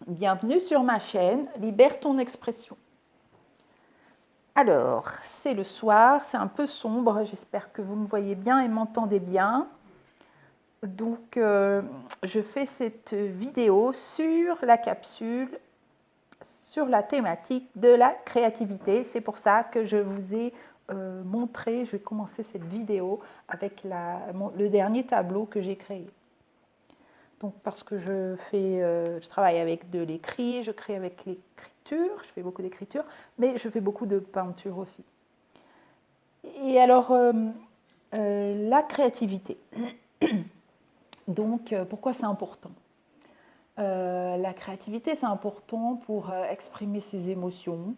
Bienvenue sur ma chaîne Libère ton expression. Alors, c'est le soir, c'est un peu sombre, j'espère que vous me voyez bien et m'entendez bien. Donc, je fais cette vidéo sur la capsule, sur la thématique de la créativité. C'est pour ça que je vous ai montré, je vais commencer cette vidéo avec le dernier tableau que j'ai créé. Donc, parce que je travaille avec de l'écrit, je crée avec l'écriture, je fais beaucoup d'écriture, mais je fais beaucoup de peinture aussi. Et alors, la créativité. Donc, pourquoi c'est important? La créativité, c'est important pour exprimer ses émotions,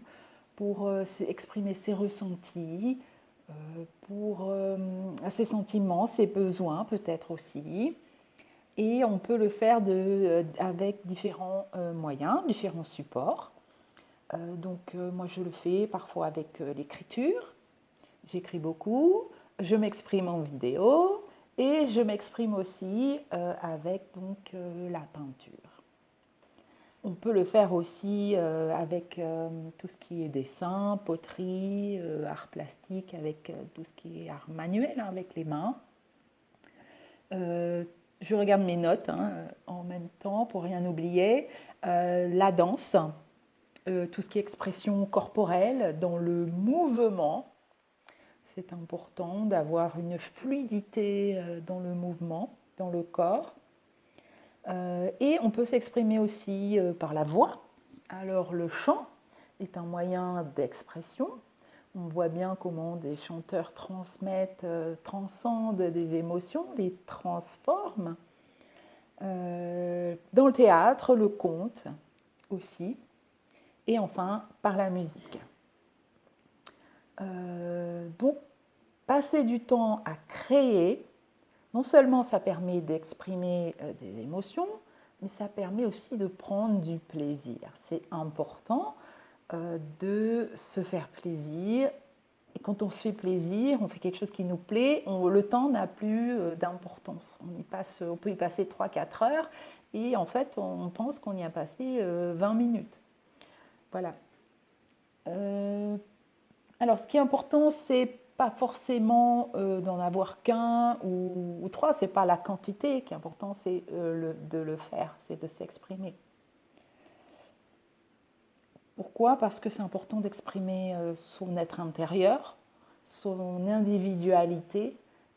pour exprimer ses ressentis, pour ses sentiments, ses besoins peut-être aussi. Et on peut le faire avec différents moyens, différents supports. Donc moi je le fais parfois avec l'écriture, j'écris beaucoup, je m'exprime en vidéo et je m'exprime aussi avec la peinture. On peut le faire aussi avec tout ce qui est dessin, poterie, art plastique, avec tout ce qui est art manuel, hein, avec les mains. Je regarde mes notes en même temps pour rien oublier. La danse, tout ce qui est expression corporelle, dans le mouvement. C'est important d'avoir une fluidité dans le mouvement, dans le corps. Et on peut s'exprimer aussi par la voix. Alors le chant est un moyen d'expression. On voit bien comment des chanteurs transcendent des émotions, les transforment. Dans le théâtre, le conte aussi. Et enfin, par la musique. Donc, passer du temps à créer, non seulement ça permet d'exprimer des émotions, mais ça permet aussi de prendre du plaisir. C'est important de se faire plaisir. Et quand on se fait plaisir, on fait quelque chose qui nous plaît, le temps n'a plus d'importance. On peut y passer 3-4 heures et en fait, on pense qu'on y a passé 20 minutes. Voilà. Alors, ce qui est important, c'est pas forcément d'en avoir qu'un ou trois, c'est pas la quantité qui est important, c'est de le faire, c'est de s'exprimer. Pourquoi? Parce que c'est important d'exprimer son être intérieur, son individualité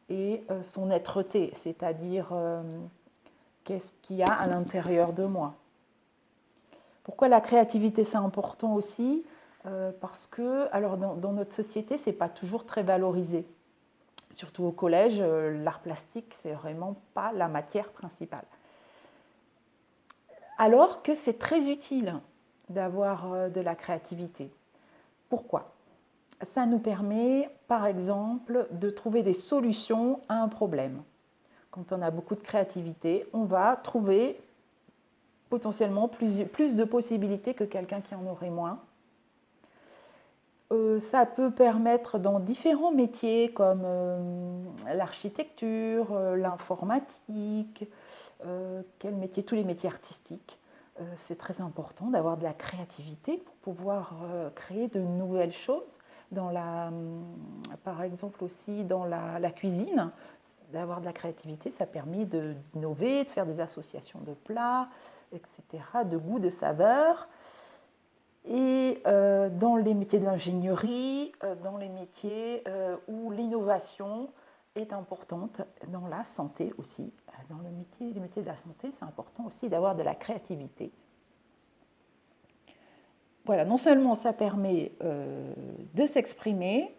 et son êtreté, c'est-à-dire qu'est-ce qu'il y a à l'intérieur de moi. Pourquoi la créativité c'est important aussi? Parce que alors dans notre société, c'est pas toujours très valorisé. Surtout au collège, l'art plastique, c'est vraiment pas la matière principale. Alors que c'est très utile d'avoir de la créativité. Pourquoi? Ça nous permet, par exemple, de trouver des solutions à un problème. Quand on a beaucoup de créativité, on va trouver potentiellement plus de possibilités que quelqu'un qui en aurait moins. Ça peut permettre dans différents métiers comme l'architecture, l'informatique, tous les métiers artistiques. C'est très important d'avoir de la créativité pour pouvoir créer de nouvelles choses. Par exemple aussi dans la cuisine, d'avoir de la créativité, ça permet d'innover, de faire des associations de plats, etc., de goût, de saveurs. Et dans les métiers de l'ingénierie, dans les métiers où l'innovation est importante, dans la santé aussi. Dans les métiers de la santé, c'est important aussi d'avoir de la créativité. Voilà, non seulement ça permet de s'exprimer,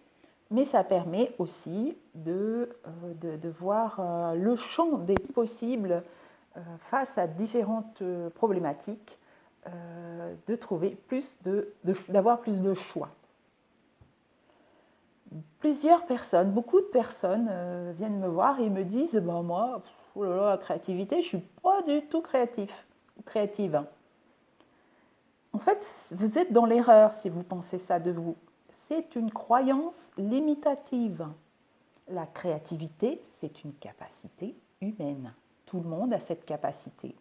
mais ça permet aussi de voir le champ des possibles face à différentes problématiques, de trouver d'avoir plus de choix. Plusieurs personnes, beaucoup de personnes viennent me voir et me disent moi, oh là là, la créativité, je ne suis pas du tout créative. En fait, vous êtes dans l'erreur si vous pensez ça de vous. C'est une croyance limitative. La créativité, c'est une capacité humaine. Tout le monde a cette capacité.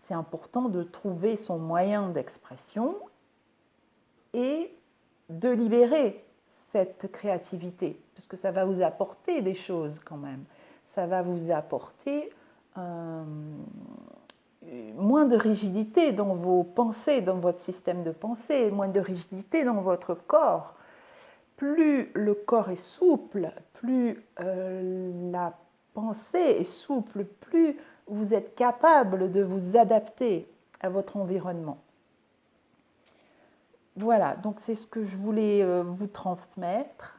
c'est important de trouver son moyen d'expression et de libérer cette créativité, puisque ça va vous apporter des choses quand même. Ça va vous apporter moins de rigidité dans vos pensées, dans votre système de pensée, moins de rigidité dans votre corps. Plus le corps est souple, plus la pensée est souple, plus vous êtes capable de vous adapter à votre environnement. Voilà, donc c'est ce que je voulais vous transmettre.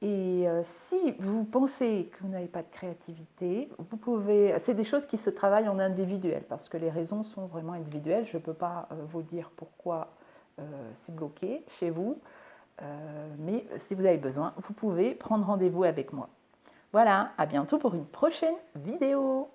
Et si vous pensez que vous n'avez pas de créativité, vous pouvez. C'est des choses qui se travaillent en individuel parce que les raisons sont vraiment individuelles. Je ne peux pas vous dire pourquoi c'est bloqué chez vous, mais si vous avez besoin, vous pouvez prendre rendez-vous avec moi. Voilà, à bientôt pour une prochaine vidéo.